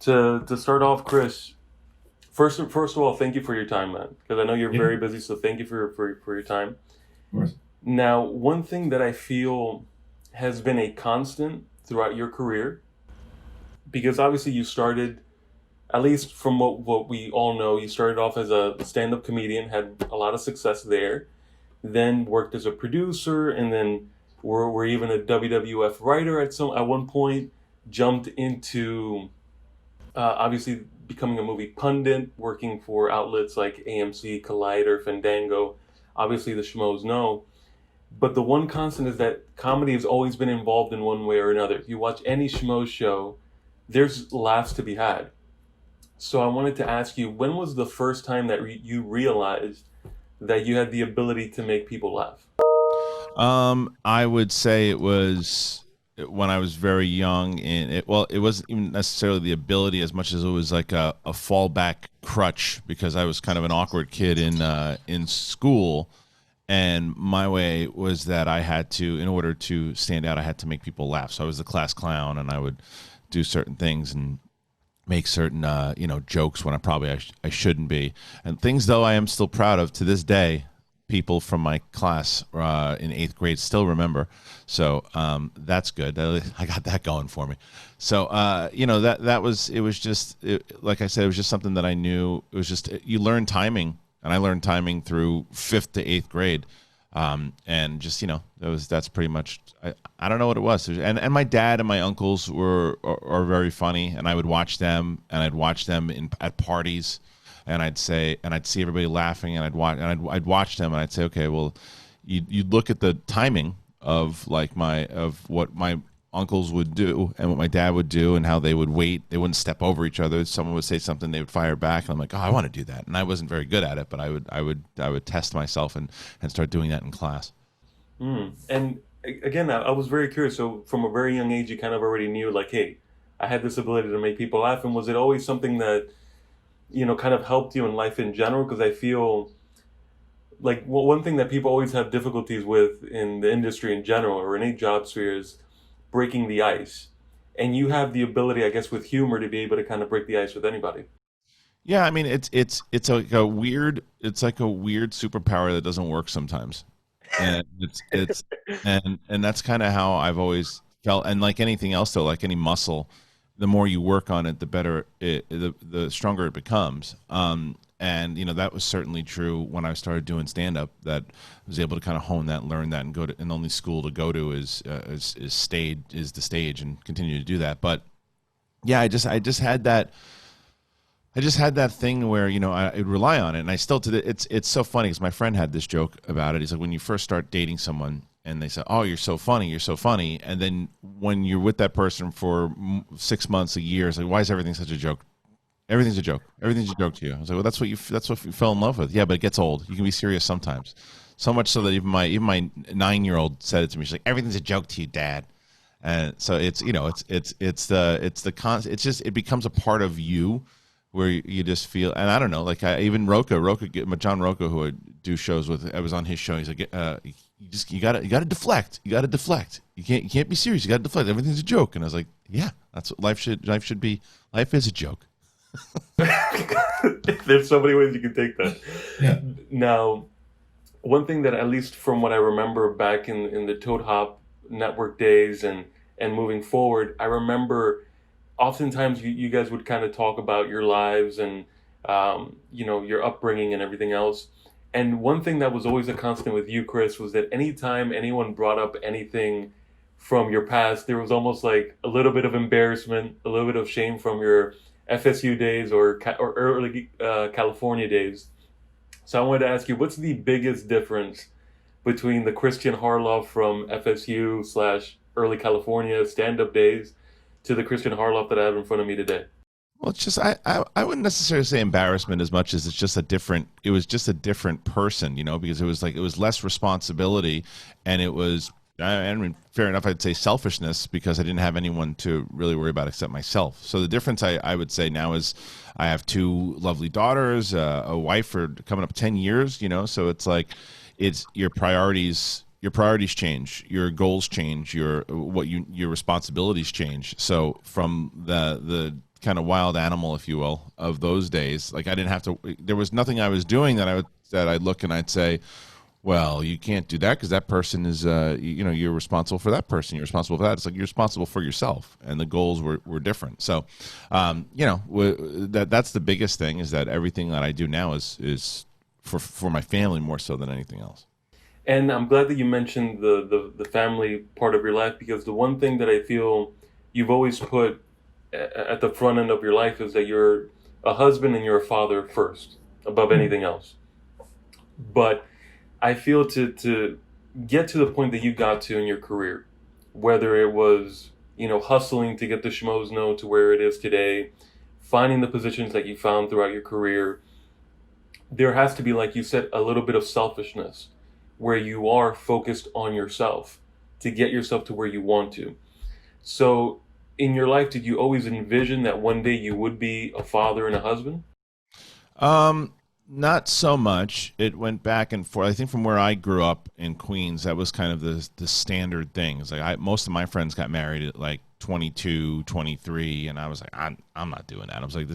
To start off, Chris, first of all, thank you for your time, man. Because I know you're Yeah, very busy, so thank you for your time. of course. Now, one thing that I feel has been a constant throughout your career, because obviously you started, at least from what we all know, you started off as a stand-up comedian, had a lot of success there, then worked as a producer, and then were even a WWF writer at one point. Jumped into obviously becoming a movie pundit, working for outlets like AMC, Collider, Fandango, obviously the Schmoes Know. But the one constant is that comedy has always been involved in one way or another. If you watch any Schmoes show, there's laughs to be had. So I wanted to ask you, when was the first time that you realized that you had the ability to make people laugh? I would say it was when I was very young, and it wasn't even necessarily the ability as much as it was like a fallback crutch because I was kind of an awkward kid in school, and my way was that I had to, in order to stand out, I had to make people laugh. So I was the class clown, and I would do certain things and make certain jokes when I shouldn't be, and things though I am still proud of to this day. People from my class in eighth grade still remember, so that's good. I got that going for me. So that was, it was just like I said, it was just something that I knew. It was just, you learn timing, and I learned timing through fifth to eighth grade. And just that's pretty much, I don't know what it was. And my dad and my uncles are very funny, and I would watch them, and I'd watch them at parties, and I'd see everybody laughing, and I'd watch them, and I'd say, okay, well, you'd look at the timing of what my uncles would do and what my dad would do, and how they would wait. They wouldn't step over each other. Someone would say something, they would fire back, and I'm like, oh, I want to do that. And I wasn't very good at it, but I would test myself and start doing that in class. And again, I was very curious. So from a very young age, you kind of already knew, like, hey, I had this ability to make people laugh. And was it always something that kind of helped you in life in general? Because I feel like one thing that people always have difficulties with in the industry in general or in any job sphere is breaking the ice. And you have the ability, I guess, with humor to be able to kind of break the ice with anybody. Yeah, I mean it's like a weird, superpower that doesn't work sometimes, and and that's kind of how I've always felt. And like anything else, though, like any muscle, the more you work on it, the better the stronger it becomes. And that was certainly true when I started doing stand up. That I was able to kind of hone that, and learn that, and go to. And the only school to go to is the stage, and continue to do that. But yeah, I just had that thing where I'd rely on it, and I still to the, it's so funny because my friend had this joke about it. He's like, when you first start dating someone, and they say, "Oh, you're so funny," and then when you're with that person for 6 months, a year, it's like, "Why is everything such a joke? Everything's a joke. Everything's a joke to you." I was like, "Well, that's what you fell in love with." Yeah, but it gets old. You can be serious sometimes. So much so that even my 9-year-old said it to me. She's like, "Everything's a joke to you, Dad." And so it's just, it becomes a part of you, where you just feel. And I don't know, like even John Roca, who I do shows with, I was on his show. He's like, you gotta deflect. You gotta deflect. You can't be serious. You gotta deflect. Everything's a joke. And I was like, yeah, that's what life should be. Life is a joke. There's so many ways you can take that. Yeah. Now, one thing that, at least from what I remember back in the Toad Hop network days and moving forward, I remember oftentimes you guys would kind of talk about your lives and your upbringing and everything else. And one thing that was always a constant with you, Chris, was that anytime anyone brought up anything from your past, there was almost like a little bit of embarrassment, a little bit of shame from your FSU days or early California days. So I wanted to ask you, what's the biggest difference between the Kristian Harloff from FSU slash early California stand up days to the Kristian Harloff that I have in front of me today? Well, it's just, I wouldn't necessarily say embarrassment as much as it was just a different person, because it was less responsibility, and it was, I mean, fair enough, I'd say selfishness, because I didn't have anyone to really worry about except myself. So the difference, I would say now, is I have two lovely daughters, a wife for coming up 10 years, so it's like, it's your priorities change, your goals change, your responsibilities change. So from the kind of wild animal, if you will, of those days. Like I didn't have to. There was nothing I was doing that I'd look and I'd say, well, you can't do that because that person is, you're responsible for that person. You're responsible for that. It's like you're responsible for yourself, and the goals were different. So, that's the biggest thing is that everything that I do now is for my family more so than anything else. And I'm glad that you mentioned the family part of your life, because the one thing that I feel you've always put at the front end of your life is that you're a husband and you're a father first, above anything else. But I feel to get to the point that you got to in your career, whether it was, hustling to get the Schmoes Know to where it is today, finding the positions that you found throughout your career, there has to be, like you said, a little bit of selfishness where you are focused on yourself to get yourself to where you want to. So in your life, did you always envision that one day you would be a father and a husband? Not so much. It went back and forth. I think from where I grew up in Queens, that was kind of the standard thing. It's like most of my friends got married at like 22, 23, and I was like, I'm not doing that. I was like,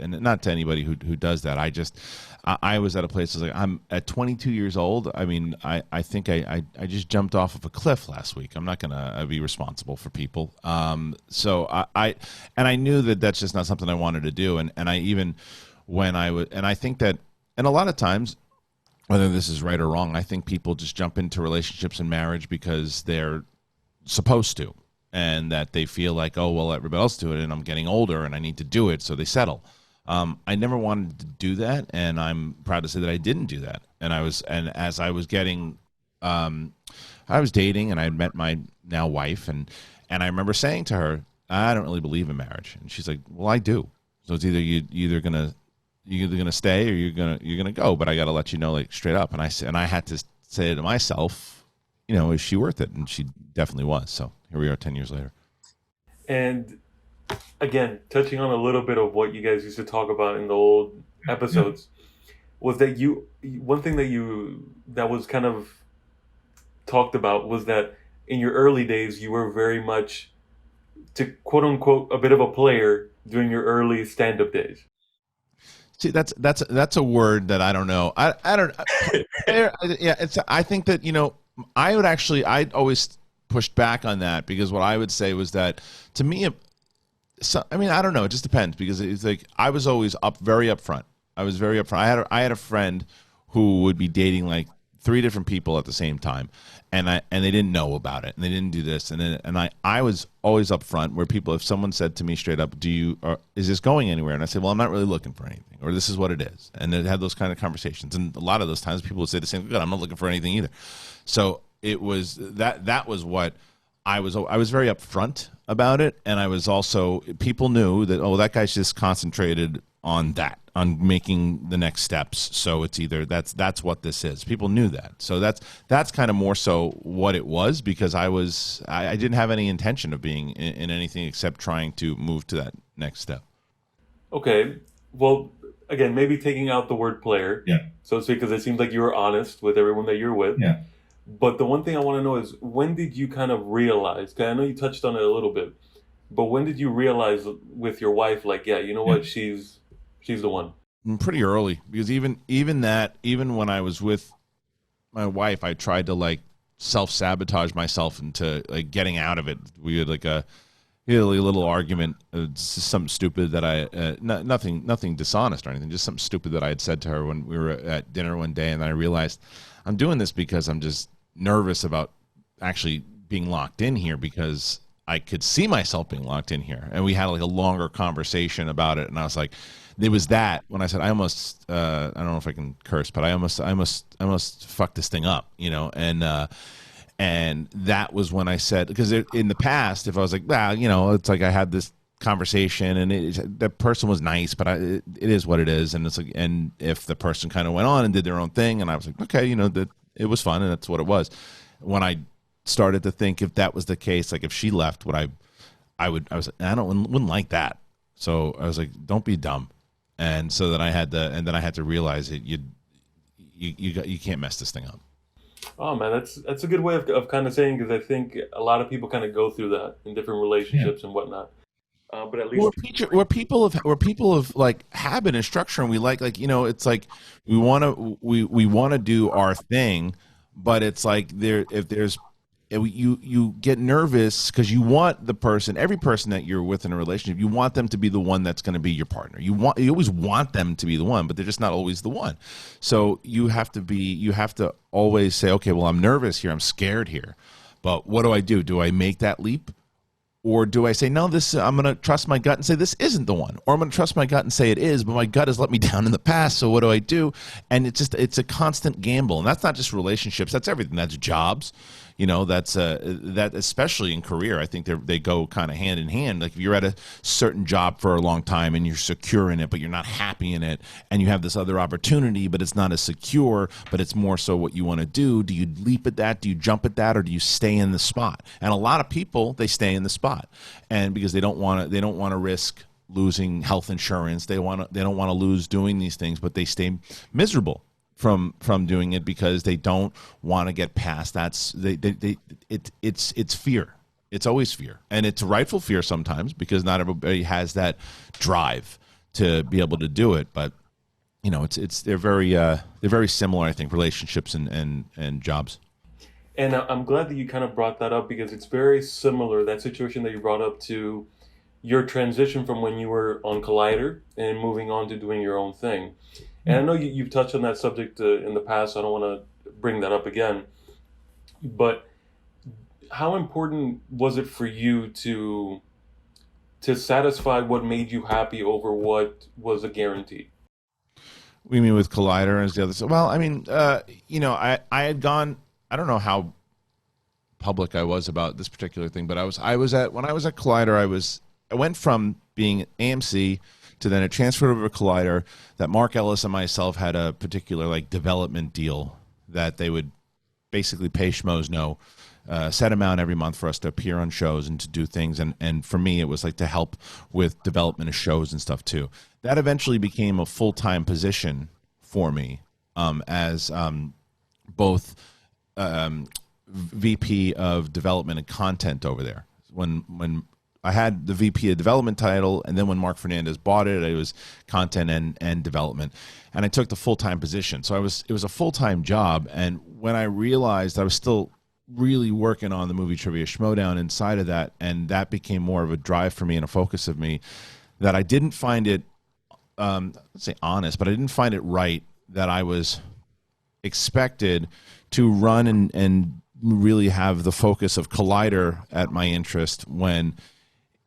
and not to anybody who does that. I was at a place. I was like, I'm at 22 years old. I mean, I think I just jumped off of a cliff last week. I'm not gonna be responsible for people. So I knew that that's just not something I wanted to do. And I even when I would, and I think that, and a lot of times, whether this is right or wrong, I think people just jump into relationships and marriage because they're supposed to, and that they feel like, oh, well, everybody else do it, and I'm getting older, and I need to do it, so they settle. I never wanted to do that, and I'm proud to say that I didn't do that. And as I was getting, I was dating, and I had met my now wife, and I remember saying to her, I don't really believe in marriage, and she's like, well, I do. So it's either you're either gonna stay or you're gonna go, but I got to let you know, like, straight up. And I had to say to myself, is she worth it? And she definitely was. So here we are 10 years later. And again, touching on a little bit of what you guys used to talk about in the old episodes, was that one thing that was kind of talked about was that in your early days you were very much, to quote unquote, a bit of a player during your early stand-up days. See, that's a word that I don't know. I don't. Yeah, I think that I'd always pushed back on that, because what I would say was that, to me, I don't know. It just depends, because it's like I was always very upfront. I was very upfront. I had a friend who would be dating like 3 different people at the same time, and they didn't know about it, and they didn't do this, and I was always upfront, where if someone said to me straight up, is this going anywhere? And I said, well, I'm not really looking for anything, or this is what it is, and they had those kind of conversations, and a lot of those times people would say the same thing. I'm not looking for anything either. So it was that was what I was very upfront about it, and I was also, people knew that, oh, that guy's just concentrated on on making the next steps. So it's either that's what this is. People knew that. So that's kind of more so what it was, because I didn't have any intention of being in anything except trying to move to that next step. Okay. Well, again, maybe taking out the word player, Yeah. so to speak, because it seems like you were honest with everyone that you're with. Yeah. But the one thing I want to know is, when did you kind of realize, because I know you touched on it a little bit, but when did you realize with your wife, like, yeah, you know what, she's the one? Pretty early, because even when I was with my wife, I tried to like self-sabotage myself into like getting out of it. We had a little argument, just something stupid that nothing dishonest or anything, just something stupid that I had said to her when we were at dinner one day, and I realized I'm doing this because I'm just nervous about actually being locked in here, because I could see myself being locked in here. And we had like a longer conversation about it, and I was like, there was that when I said, I almost I don't know if I can curse, but I almost fucked this thing up, and that was when I said, because in the past, if I was like, well, it's like I had this conversation, and that person was nice, but it is what it is, and it's like, and if the person kind of went on and did their own thing, and I was like, okay, that it was fun, and that's what it was. When I started to think, if that was the case, like if she left, I was like, wouldn't like that. So I was like, don't be dumb. And so then I had to realize that you can't mess this thing up. Oh man, that's a good way of kind of saying, because I think a lot of people kind of go through that in different relationships and whatnot. but at least We're people of like habit and structure, and we like it's like we want to do our thing, but it's like there if there's you get nervous because you want the person, every person that you're with in a relationship, you want them to be the one that's going to be your partner. You always want them to be the one, but they're just not always the one. So you have to always say, okay, well, I'm nervous here, I'm scared here, but what do I do? Do I make that leap? Or do I say, no, this, I'm going to trust my gut and say this isn't the one? Or I'm going to trust my gut and say it is, but my gut has let me down in the past, so what do I do? And it's a constant gamble. And that's not just relationships, that's everything. That's jobs. That's that especially in career, I think they go kind of hand in hand. Like if you're at a certain job for a long time and you're secure in it, but you're not happy in it, and you have this other opportunity, but it's not as secure, but it's more so what you want to do you leap at that? Do you jump at that? Or do you stay in the spot? And a lot of people, they stay in the spot, and because they don't want to risk losing health insurance. They don't want to lose doing these things, but they stay miserable from doing it because they don't want to get past that. It's fear. It's always fear, and it's rightful fear sometimes because not everybody has that drive to be able to do it. But they're very similar, I think, relationships and jobs. and I'm glad that you kind of brought that up because it's very similar, that situation that you brought up, to your transition from when you were on Collider and moving on to doing your own thing. And I know you've touched on that subject in the past, so I don't want to bring that up again. But how important was it for you to satisfy what made you happy over what was a guarantee? We mean with Collider as the other. Well, I mean, I had gone. I don't know how public I was about this particular thing, but I was at when I was at Collider, I went from being at AMC to then it transferred over to Collider. That Mark Ellis and myself had a particular like development deal that they would basically pay Schmoes Know set amount every month for us to appear on shows and to do things. And for me, it was like to help with development of shows and stuff too. That eventually became a full-time position for me as both VP of development and content over there. When I had the VP of development title, and then when Mark Fernandez bought it, it was content and development, and I took the full-time position. So it was a full-time job, and when I realized I was still really working on the movie trivia Schmodown inside of that, and that became more of a drive for me and a focus of me, that I didn't find it, let's say honest, but I didn't find it right that I was expected to run and really have the focus of Collider at my interest when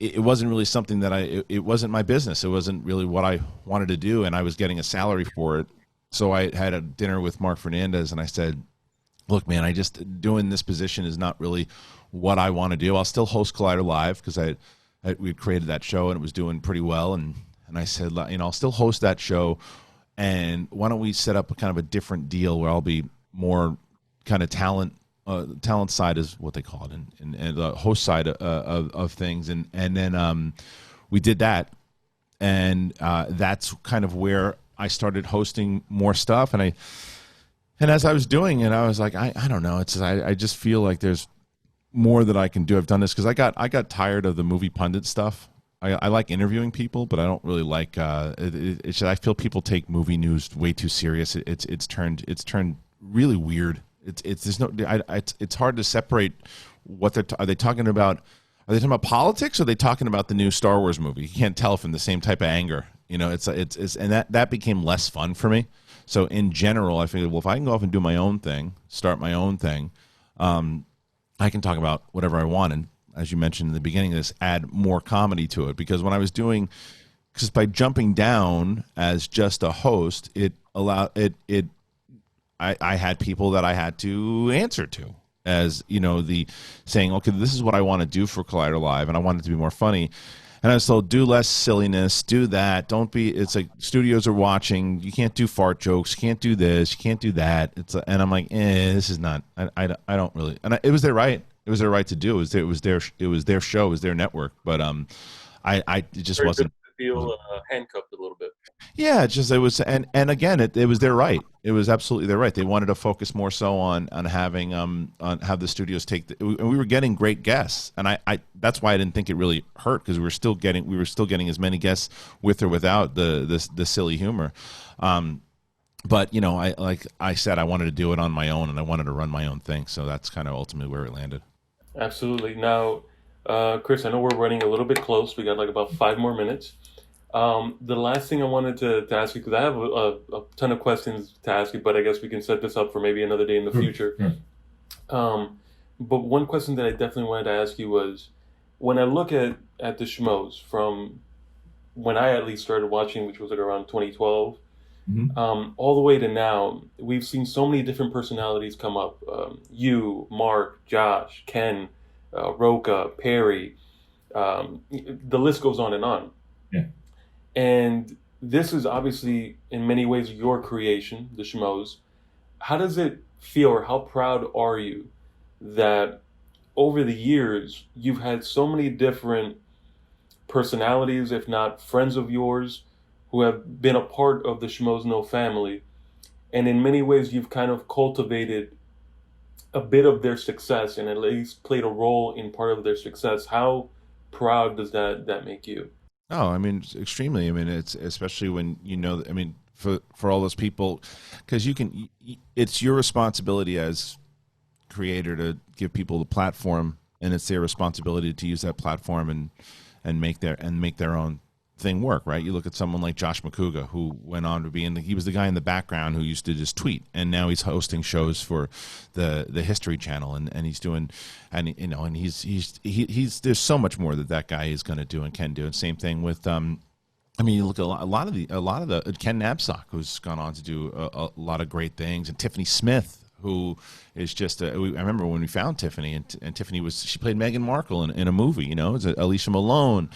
it wasn't really something that it wasn't my business. It wasn't really what I wanted to do, and I was getting a salary for it. So I had a dinner with Mark Fernandez, and I said, look, man, I just doing this position is not really what I want to do. I'll still host Collider Live because we had created that show and it was doing pretty well. And I said, I'll still host that show. And why don't we set up a kind of a different deal where I'll be more kind of talent side is what they call it, and the host side of things. And then we did that. And that's kind of where I started hosting more stuff. And as I was doing it, I was like, I don't know. I just feel like there's more that I can do. I've done this because I got tired of the movie pundit stuff. I like interviewing people, but I don't really like. I feel people take movie news way too serious. It's turned really weird. It's hard to separate what are they talking about. Are they talking about politics? Or are they talking about the new Star Wars movie? You can't tell from the same type of anger. It's and that became less fun for me. So in general, I figured, well, if I can go off and do my own thing, start my own thing, I can talk about whatever I want. And as you mentioned in the beginning of this, add more comedy to it. Because when I was because by jumping down as just a host, it allowed I had people that I had to answer to as, the saying, okay, this is what I want to do for Collider Live, and I want it to be more funny. And I was told, do less silliness, do that. Don't be, it's like studios are watching. You can't do fart jokes. You can't do this. You can't do that. And I'm like, this is not, I don't really, and it was their right. It was their right to do. It was their show. It was their network. But it just Very good wasn't. to feel handcuffed a little bit. Yeah, it's just it was, and again, it was their right. It was absolutely their right. They wanted to focus more so on having on how the studios take and we were getting great guests, and I that's why I didn't think it really hurt because we were still getting as many guests with or without the silly humor. But I like I said, I wanted to do it on my own, and I wanted to run my own thing. So that's kind of ultimately where it landed. Absolutely. Now, Chris, I know we're running a little bit close. We got like about 5 more minutes. The last thing I wanted to ask you, because I have a ton of questions to ask you, but I guess we can set this up for maybe another day in the future. Sure. But one question that I definitely wanted to ask you was, when I look at the Schmoes from when I at least started watching, which was like around 2012, Mhm. all the way to now, we've seen so many different personalities come up. You, Mark, Josh, Ken, Roca, Perry. The list goes on and on. Yeah. And this is obviously, in many ways, your creation, the Schmoes. How does it feel, or how proud are you that over the years you've had so many different personalities, if not friends of yours, who have been a part of the Schmoes Know family, and in many ways you've kind of cultivated a bit of their success and at least played a role in part of their success. How proud does that make you? Oh, I mean, extremely. I mean, it's especially when I mean, for all those people, because it's your responsibility as creator to give people the platform, and it's their responsibility to use that platform and make their own thing work, right? You look at someone like Josh McCouga, who went on to be he was the guy in the background who used to just tweet, and now he's hosting shows for the History Channel, and he's doing, and and he's there's so much more that guy is going to do and can do. And same thing with I mean, you look at a lot of the Ken Knapsack, who's gone on to do a lot of great things, and Tiffany Smith, who is just I remember when we found Tiffany, and Tiffany she played Meghan Markle in a movie, it's Alicia Malone.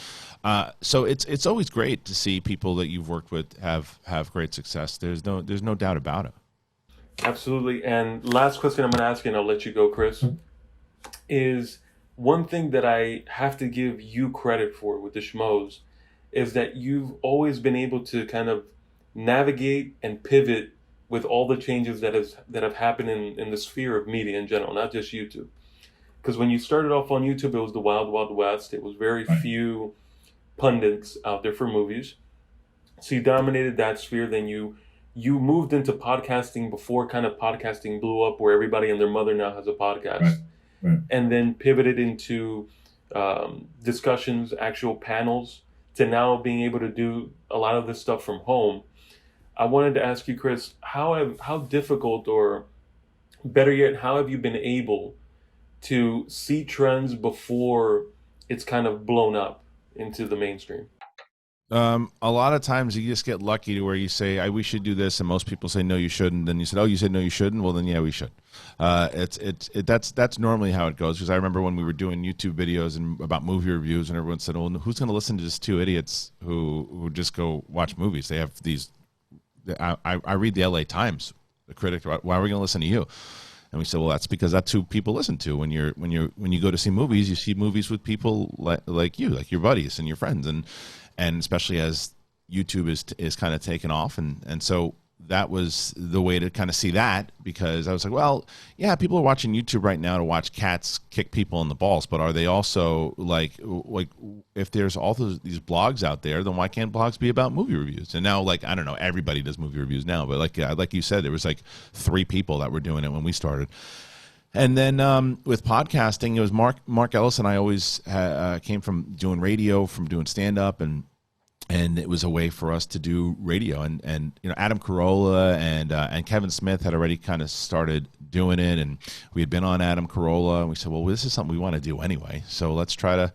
So it's always great to see people that you've worked with have great success. There's no doubt about it. Absolutely. And last question I'm going to ask you, and I'll let you go, Chris, is one thing that I have to give you credit for with the Schmoes is that you've always been able to kind of navigate and pivot with all the changes that have happened in the sphere of media in general, not just YouTube. Because when you started off on YouTube, it was the Wild Wild West. It was very few pundits out there for movies. So you dominated that sphere. Then you moved into podcasting before kind of podcasting blew up, where everybody and their mother now has a podcast. Right. Right. And then pivoted into discussions, actual panels, to now being able to do a lot of this stuff from home. I wanted to ask you, Chris, how difficult, or better yet, how have you been able to see trends before it's kind of blown up into the mainstream? A lot of times you just get lucky to where you say, we should do this, and most people say, no, you shouldn't. Then you said, oh, you said no, you shouldn't. Well, then yeah, we should. That's normally how it goes. Because I remember when we were doing YouTube videos and about movie reviews, and everyone said, well, who's going to listen to just two idiots who just go watch movies? They have these. I read the LA Times, the critic. Why are we going to listen to you? And we said, well, that's because that's who people listen to. When you go to see movies, you see movies with people like you, like your buddies and your friends, and especially as YouTube is kind of taken off, and so that was the way to kind of see that, because I was like, well, yeah, people are watching YouTube right now to watch cats kick people in the balls, but are they also like if there's all these blogs out there, then why can't blogs be about movie reviews? And now, like, I don't know, everybody does movie reviews now, but like you said, there was like 3 people that were doing it when we started. And then with podcasting, it was Mark Ellis and I always came from doing radio, from doing stand-up, and it was a way for us to do radio. And Adam Carolla and Kevin Smith had already kind of started doing it, and we had been on Adam Carolla, and we said, well, this is something we want to do anyway, so let's try to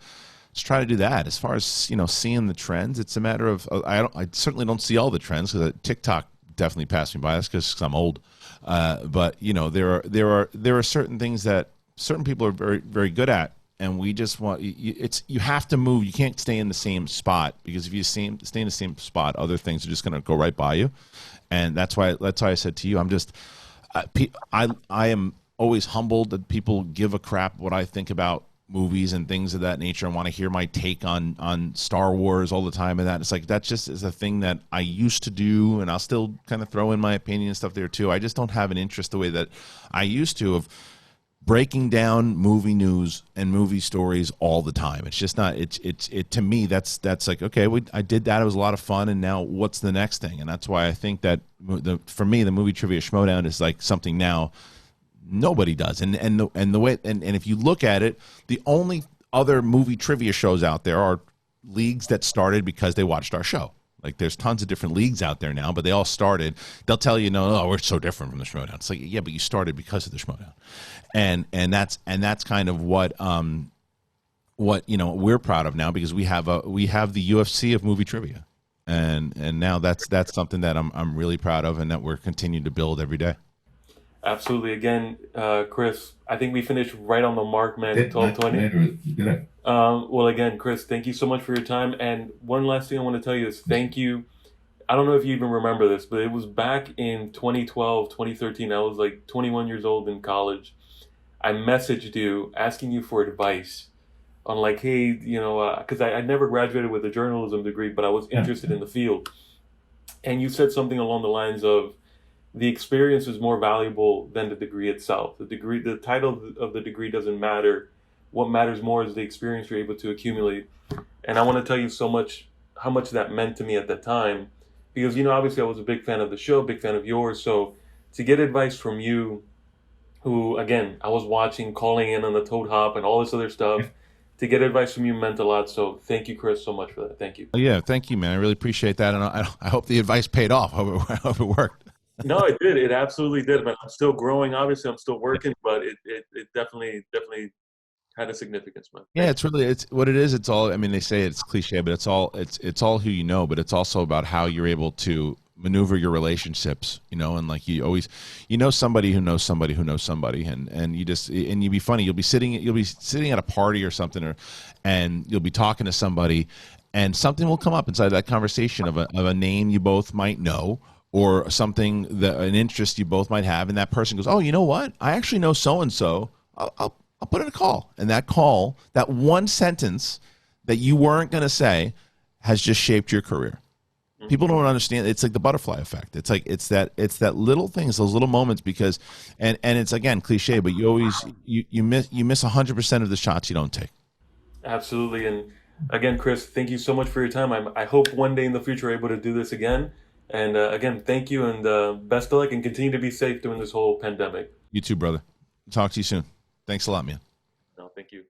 do that. As far as seeing the trends, it's a matter of I certainly don't see all the trends, because TikTok definitely passed me by. That's because I'm old. But there are certain things that certain people are very, very good at, and we just want you have to move. You can't stay in the same spot, because if you stay in the same spot, other things are just going to go right by you. And that's why I said to you, I am always humbled that people give a crap what I think about movies and things of that nature and want to hear my take on Star Wars all the time and that. It's like that just is a thing that I used to do, and I'll still kind of throw in my opinion and stuff there too. I just don't have an interest the way that I used to of breaking down movie news and movie stories all the time. It's just not. It to me. That's like, okay, I did that. It was a lot of fun, and now what's the next thing? And that's why I think that for me, the movie trivia Schmoedown is like something now nobody does. And the way and if you look at it, the only other movie trivia shows out there are leagues that started because they watched our show. Like there's tons of different leagues out there now, but they all started. They'll tell you, no, we're so different from the Schmoedown. It's like, yeah, but you started because of the Schmoedown, and that's kind of what we're proud of now, because we have the UFC of movie trivia, and now that's something that I'm really proud of, and that we're continuing to build every day. Absolutely. Again, Chris, I think we finished right on the mark, man. 12:20. Well, again, Chris, thank you so much for your time. And one last thing I want to tell you is thank you. I don't know if you even remember this, but it was back in 2012, 2013. I was like 21 years old in college. I messaged you asking you for advice on like, hey, because I never graduated with a journalism degree, but I was interested in the field. And you said something along the lines of, the experience is more valuable than the degree itself. The title of the degree doesn't matter. What matters more is the experience you're able to accumulate. And I want to tell you how much that meant to me at that time, because, obviously I was a big fan of the show, big fan of yours. So to get advice from you, who, again, I was watching, calling in on the Toad Hop and all this other stuff, to get advice from you meant a lot. So thank you, Chris, so much for that. Thank you. Yeah, thank you, man. I really appreciate that. And I hope the advice paid off. I hope it worked. No, it did. It absolutely did. But I'm still growing. Obviously, I'm still working, but it definitely had a significance, man. Yeah, it's what it is. It's all. I mean, they say it's cliche, but it's all who you know. But it's also about how you're able to maneuver your relationships. And like you always, somebody who knows somebody who knows somebody, and you'd be funny. You'll be sitting at a party or something, and you'll be talking to somebody, and something will come up inside that conversation of a name you both might know, or something an interest you both might have, and that person goes, "Oh, you know what? I actually know so and so. I'll put in a call." And that call, that one sentence that you weren't going to say, has just shaped your career. Mm-hmm. People don't understand. It's like the butterfly effect. It's like it's that little things, those little moments, because and it's again cliche, but you always you miss 100% of the shots you don't take. Absolutely. And again, Chris, thank you so much for your time. I hope one day in the future we're able to do this again. And again, thank you, and best of luck, and continue to be safe during this whole pandemic. You too, brother. Talk to you soon. Thanks a lot, man. No, thank you.